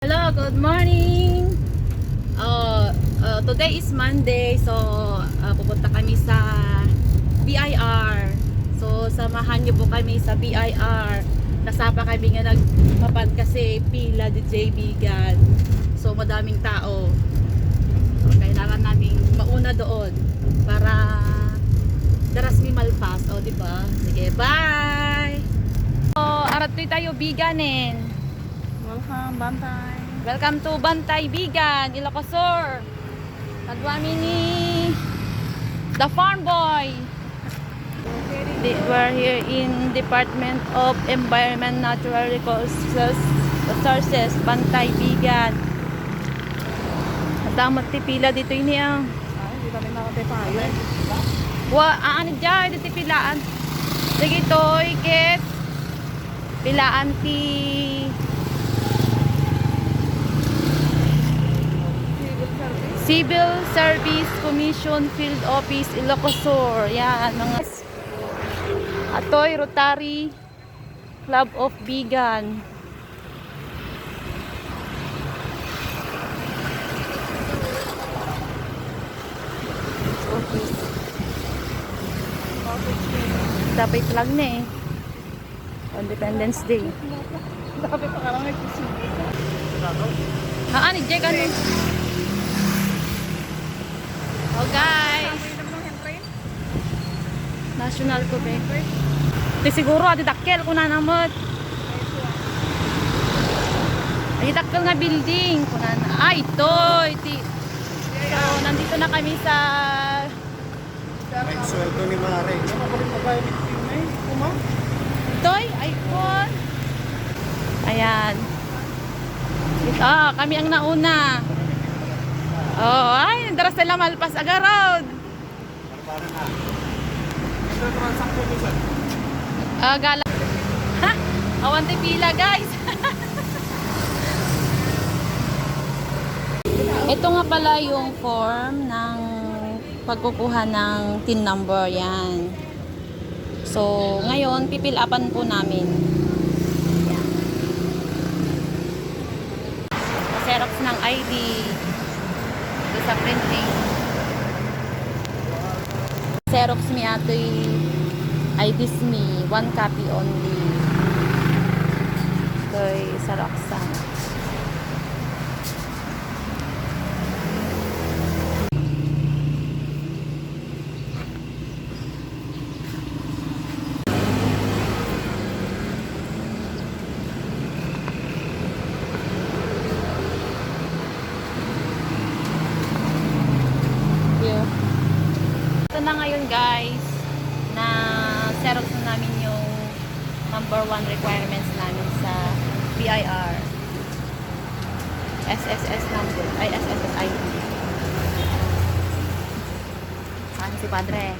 Hello, good morning. Today is Monday, so pupunta kami sa BIR. So samahan niyo po kami sa BIR. Nasapa kami nga nagmapan kasi pila di Bigan. So madaming tao. So, kailangan naming mauna doon para daras mi malpas, o di ba? Sige, bye. So arat tayo biganin. Welcome, Bantay. Welcome to Bantay Bigan, Ilocos Sur. Nagwami ni The Farm Boy. We're here in Department of Environment Natural Resources, Bantay Bigan. Damot ti pila dito ini ah. Ay, hindi kami nakatipayan. Ano dyan, dito pilaan. Sige to, ikit. Pilaan ti Civil Service Commission Field Office, Ilocos Sur. Yan, mga Atoy Rotary Club of Bigan. Office. Dapat lang na eh. On Independence Day. Dapat pa karang nagsisimula. Ano, Jack, ano? Oh guys, national ko ba? Di siguro ati dakkel ko na namot. Ati dakkel nga building ko na. Ay, ito. So, nandito na kami sa May sweldo ni Mare. Toy iPhone. Ayan. Kami ang nauna. Oh, ay, daras sila malpas agarod. Gala. Ha? Awante pila, guys. Ito nga pala yung form ng pagkukuha ng TIN number, yan. So, ngayon pipil-upan po namin. Yan. Xerox ng ID. Sa printing. Xerox mi ato'y IDs mi. One copy only. Ito'y Xeroxan. Ito na ngayon guys, na xerox na namin yung number 1 requirements namin sa BIR. SSS number, ay SSS ID. Saan si Padre?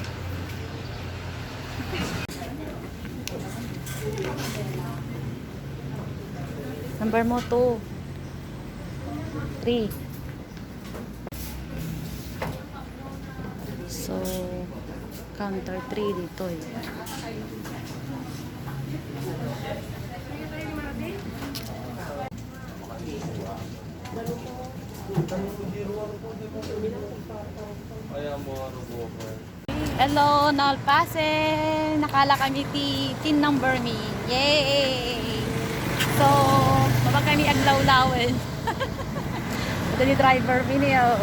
Number mo 2 3. So, counter 3 dito eh. Hello, nalpase. Nakala kami tin number me. Yay! So, mabag kami aglaw-lawen. Ito ni driver mi niyo.